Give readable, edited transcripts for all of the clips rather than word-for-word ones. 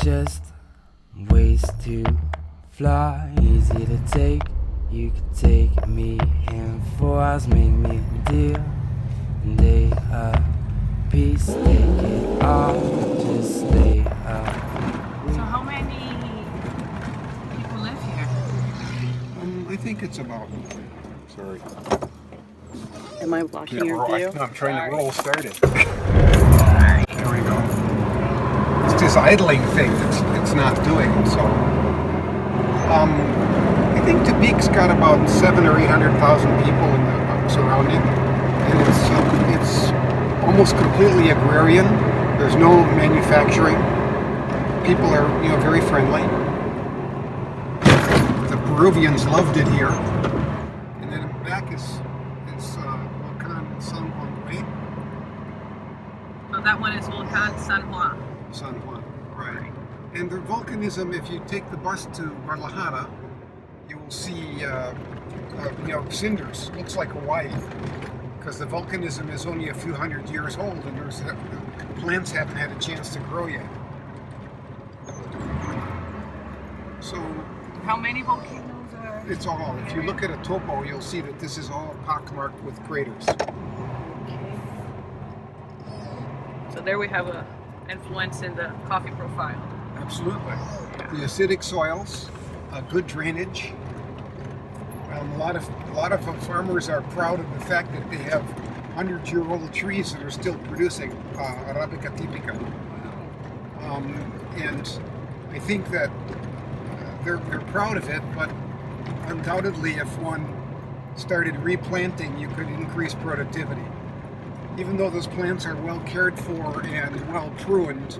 just ways to fly, easy to take. You could take me in 4 hours, make me a deal, and they peace, take it all, just stay up. So how many people live here? I think it's about. Sorry. Am I blocking your view? No, I'm trying to roll start it. There we go. It's this idling thing it's not doing. So, I think Tepic's got about 700,000 or 800,000 people in the surrounding, and it's almost completely agrarian. There's no manufacturing. People are very friendly. The Peruvians loved it here. And then back is Volcan-San Juan. So that one is Volcan-San Juan. San Juan, right. And the volcanism, if you take the bus to Guadalajara, you will see cinders. Looks like Hawaii, because the volcanism is only a few hundred years old, and the plants haven't had a chance to grow yet. So How many volcanoes are? it's all. If you look at a topo, you'll see that this is all pockmarked with craters. Okay. So there we have a influence in the coffee profile. Absolutely. The acidic soils, good drainage. A lot of farmers are proud of the fact that they have 100-year-old trees that are still producing Arabica typica. And I think that they're proud of it, but undoubtedly if one started replanting, you could increase productivity. Even though those plants are well cared for and well pruned,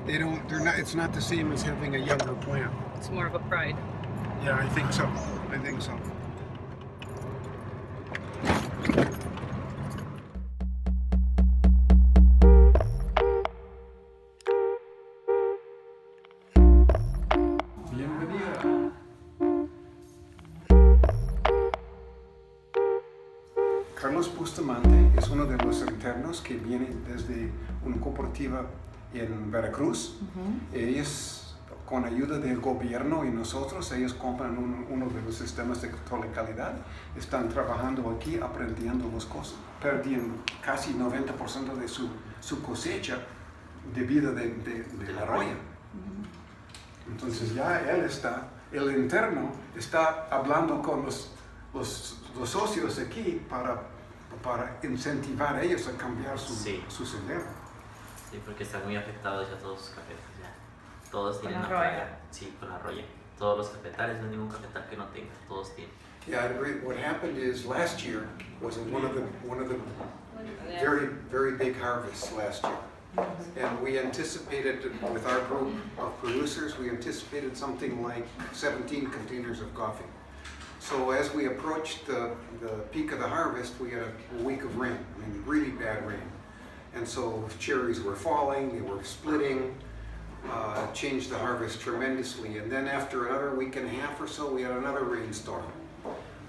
it's not the same as having a younger plant. It's more of a pride. Yeah, I think so. Carlos Bustamante es uno de los internos que vienen desde una cooperativa en Veracruz. Ellos, con ayuda del gobierno y nosotros, ellos compran uno de los sistemas de control de calidad. Están trabajando aquí, aprendiendo las cosas. Perdían casi 90% de su cosecha debido de la roya. Entonces ya el interno está hablando con los socios aquí para incentivar a ellos a cambiar su sendero. Sí, porque están muy afectados ya todos los cafetales. Ya. Todos tienen la una roya. plaga. Sí, con la roya. Todos los cafetales, no hay ningún cafetal que no tenga. Todos tienen. Yeah, what happened is last year was one of the very, very big harvests last year. And we anticipated, with our group of producers, we anticipated something like 17 containers of coffee. So as we approached the peak of the harvest, we had a week of rain, really bad rain. And so cherries were falling, they were splitting, changed the harvest tremendously. And then after another week and a half or so, we had another rainstorm.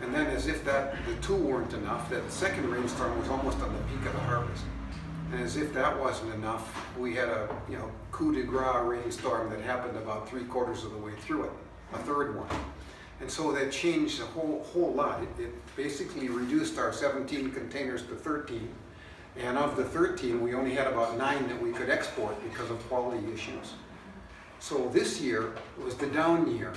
And then as if the two weren't enough, that second rainstorm was almost on the peak of the harvest. And as if that wasn't enough, we had a coup de grace rainstorm that happened about 3/4 of the way through it, a third one. And so that changed a whole lot. It basically reduced our 17 containers to 13. And of the 13, we only had about 9 that we could export because of quality issues. So this year was the down year.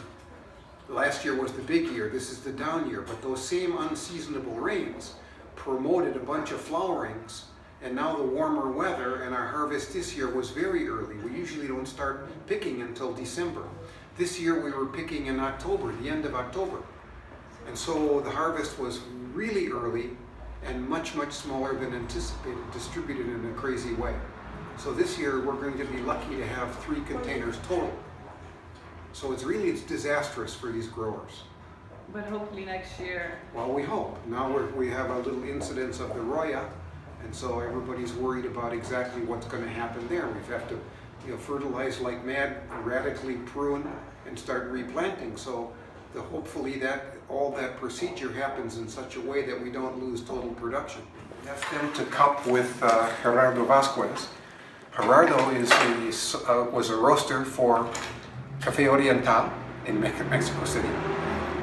Last year was the big year. This is the down year. But those same unseasonable rains promoted a bunch of flowerings. And now the warmer weather, and our harvest this year was very early. We usually don't start picking until December. This year we were picking in October, the end of October. And so the harvest was really early and much, much smaller than anticipated, distributed in a crazy way. So this year we're going to be lucky to have 3 containers total. So it's disastrous for these growers. But hopefully next year. Well, we hope. Now we have a little incidence of the roya, and so everybody's worried about exactly what's going to happen there. We have to fertilize like mad, radically prune, and start replanting. So hopefully all that procedure happens in such a way that we don't lose total production. Left them to cup with Gerardo Vasquez. Gerardo was a roaster for Café Oriental in Mexico City.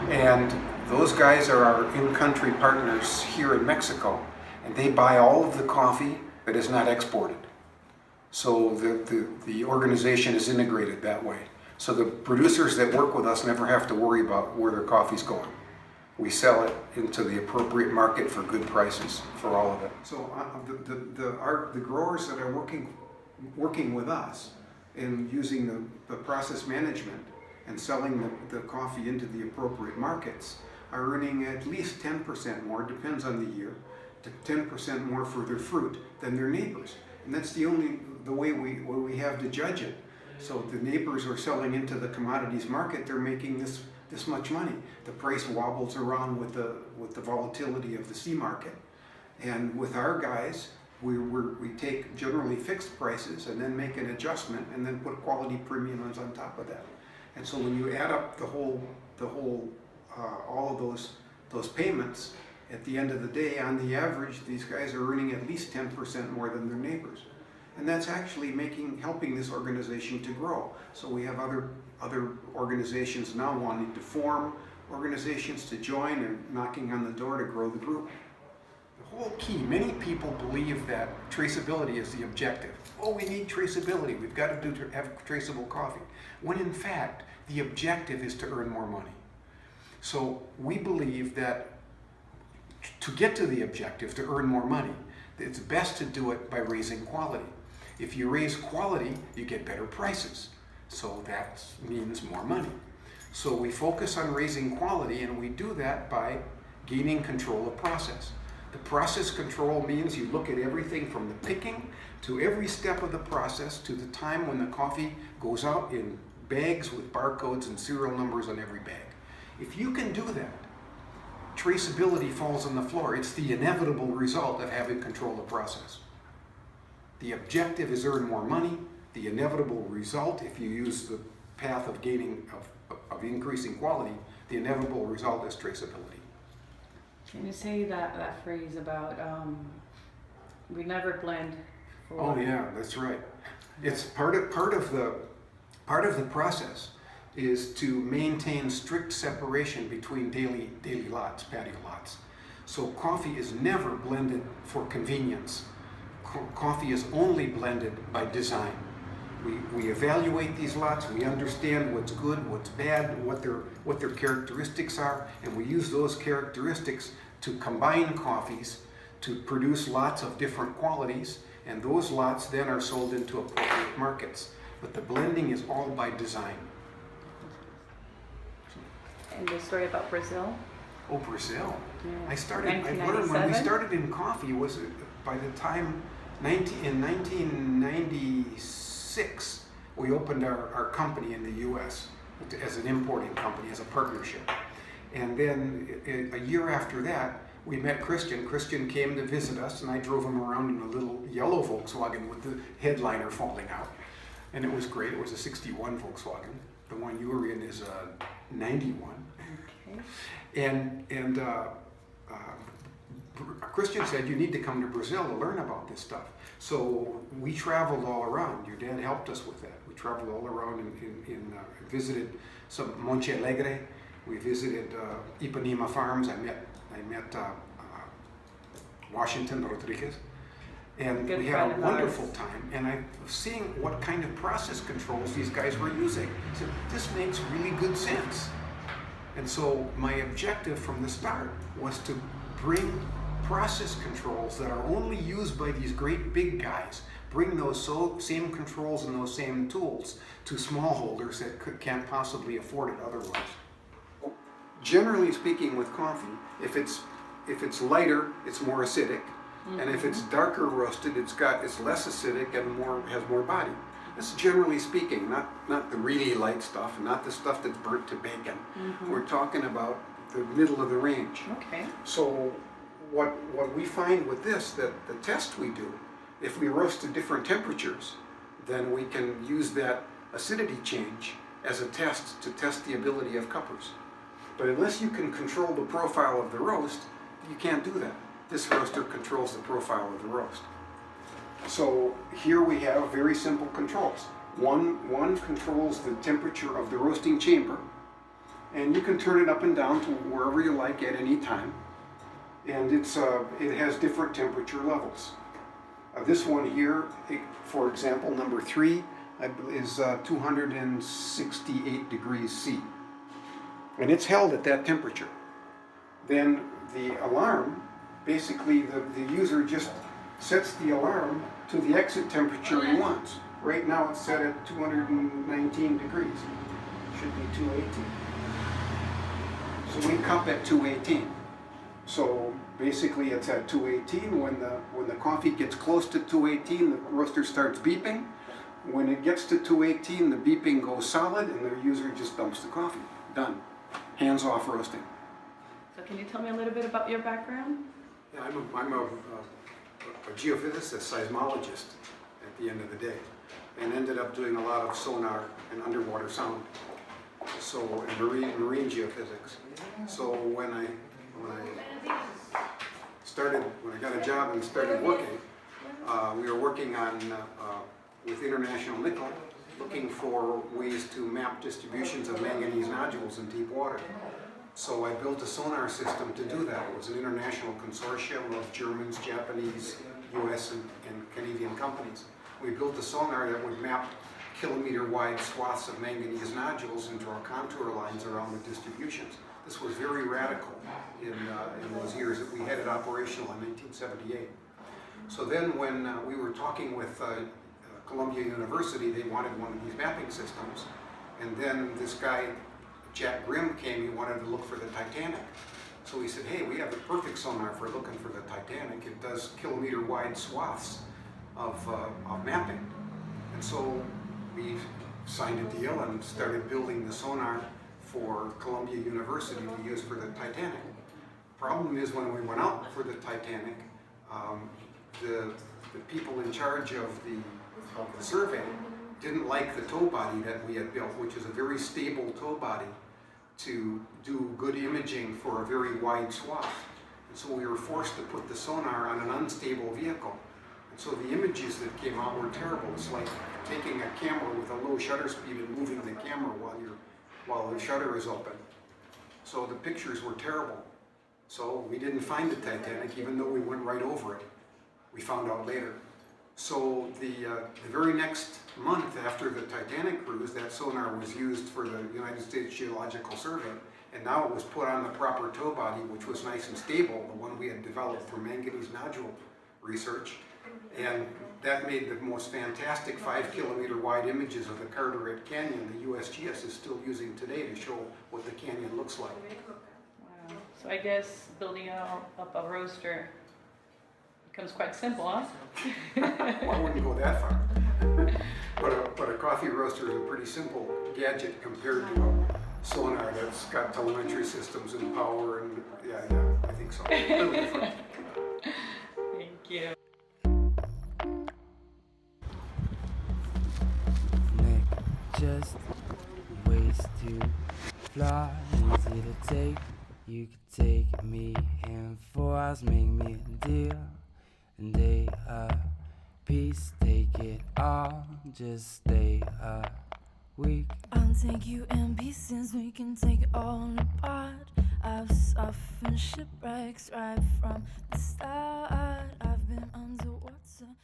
And those guys are our in-country partners here in Mexico. And they buy all of the coffee that is not exported. So the organization is integrated that way. So the producers that work with us never have to worry about where their coffee's going. We sell it into the appropriate market for good prices for all of it. So the growers that are working with us in using the process management and selling the coffee into the appropriate markets are earning at least 10% more, depends on the year, to 10% more for their fruit than their neighbors. And that's the way we have to judge it. So the neighbors are selling into the commodities market, they're making this much money. The price wobbles around with the volatility of the C market. And with our guys, we take generally fixed prices and then make an adjustment and then put quality premiums on top of that. And so when you add up all of those payments, at the end of the day, on the average, these guys are earning at least 10% more than their neighbors. And that's actually helping this organization to grow. So we have other organizations now wanting to form organizations to join and knocking on the door to grow the group. The whole key, many people believe that traceability is the objective. Oh, we need traceability, we've got to have traceable coffee. When in fact, the objective is to earn more money. So we believe that to get to the objective, to earn more money, it's best to do it by raising quality. If you raise quality, you get better prices. So that means more money. So we focus on raising quality, and we do that by gaining control of process. The process control means you look at everything from the picking to every step of the process to the time when the coffee goes out in bags with barcodes and serial numbers on every bag. If you can do that, traceability falls on the floor. It's the inevitable result of having control of process. The objective is earn more money. The inevitable result, if you use the path of increasing quality, the inevitable result is traceability. Can you say that phrase about we never blend for... Oh yeah, that's right. It's part of the process is to maintain strict separation between daily lots, patio lots. So coffee is never blended for convenience. Coffee is only blended by design. We evaluate these lots, we understand what's good, what's bad, what their characteristics are, and we use those characteristics to combine coffees to produce lots of different qualities, and those lots then are sold into appropriate markets. But the blending is all by design. And the story about Brazil? Oh, Brazil. Yeah. I learned when we started in coffee was by the time in 1996 we opened our company in the US as an importing company, as a partnership. And then a year after that we met Christian. Christian came to visit us and I drove him around in a little yellow Volkswagen with the headliner falling out. And it was great. It was a 61 Volkswagen. The one you were in is a 91. Okay. And Christian said, you need to come to Brazil to learn about this stuff. So we traveled all around. Your dad helped us with that. We traveled all around and visited some Monte Alegre. We visited Ipanema Farms. I met Washington Rodriguez. And we had a wonderful time. And I was seeing what kind of process controls these guys were using. I said, this makes really good sense. And so my objective from the start was to bring process controls that are only used by these great big guys, bring those same controls and those same tools to smallholders that can't possibly afford it otherwise. Generally speaking with coffee, if it's lighter, it's more acidic. Mm-hmm. And if it's darker roasted, it's less acidic and has more body. This is generally speaking, not the really light stuff, not the stuff that's burnt to bacon. Mm-hmm. We're talking about the middle of the range. Okay. So what we find with this, that the test we do, if we roast at different temperatures, then we can use that acidity change as a test to test the ability of cuppers. But unless you can control the profile of the roast, you can't do that. This roaster controls the profile of the roast. So here we have very simple controls. One controls the temperature of the roasting chamber, and you can turn it up and down to wherever you like at any time. And it has different temperature levels. This one here, for example, number 3, is 268 degrees C. And it's held at that temperature. Then the alarm, basically the user just sets the alarm to the exit temperature he wants. Right now it's set at 219 degrees. Should be 218. So we cup at 218. So basically it's at 218. When the coffee gets close to 218, the roaster starts beeping. When it gets to 218, the beeping goes solid and the user just dumps the coffee. Done. Hands off roasting. So can you tell me a little bit about your background? Yeah, I'm a geophysicist, seismologist at the end of the day, and ended up doing a lot of sonar and underwater sound, so and marine geophysics. So when I got a job and started working, we were working on with International Nickel, looking for ways to map distributions of manganese nodules in deep water. So I built a sonar system to do that. It was an international consortium of Germans, Japanese, US, and Canadian companies. We built a sonar that would map kilometer-wide swaths of manganese nodules and draw contour lines around the distributions. This was very radical in those years that we had it operational in 1978. So then when we were talking with Columbia University, they wanted one of these mapping systems. And then this guy, Jack Grimm, came, he wanted to look for the Titanic. So we said, hey, we have the perfect sonar for looking for the Titanic. It does kilometer-wide swaths of mapping. And so we signed a deal and started building the sonar for Columbia University to use for the Titanic. Problem is, when we went out for the Titanic, the people in charge of the survey didn't like the tow body that we had built, which is a very stable tow body to do good imaging for a very wide swath. And so we were forced to put the sonar on an unstable vehicle. And so the images that came out were terrible. It's like taking a camera with a low shutter speed and moving the camera while the shutter is open. So the pictures were terrible. So we didn't find the Titanic, even though we went right over it. We found out later. So the very next month after the Titanic cruise, that sonar was used for the United States Geological Survey, and now it was put on the proper tow body, which was nice and stable, the one we had developed for manganese nodule research, and that made the most fantastic 5-kilometer wide images of the Carteret Canyon the USGS is still using today to show what the canyon looks like. Wow. So I guess building up a roaster becomes quite simple, huh? Well, I wouldn't go that far. But a coffee roaster is a pretty simple gadget compared to a sonar that's got telemetry systems and power, and yeah, I think so. A little different. Thank you. Nick, just ways to fly, easy to take. You could take me in 4 hours, make me a deal. And they peace, take it all, just stay a week. I'll take you in pieces, we can take it all apart. I've suffered shipwrecks right from the start. I've been underwater.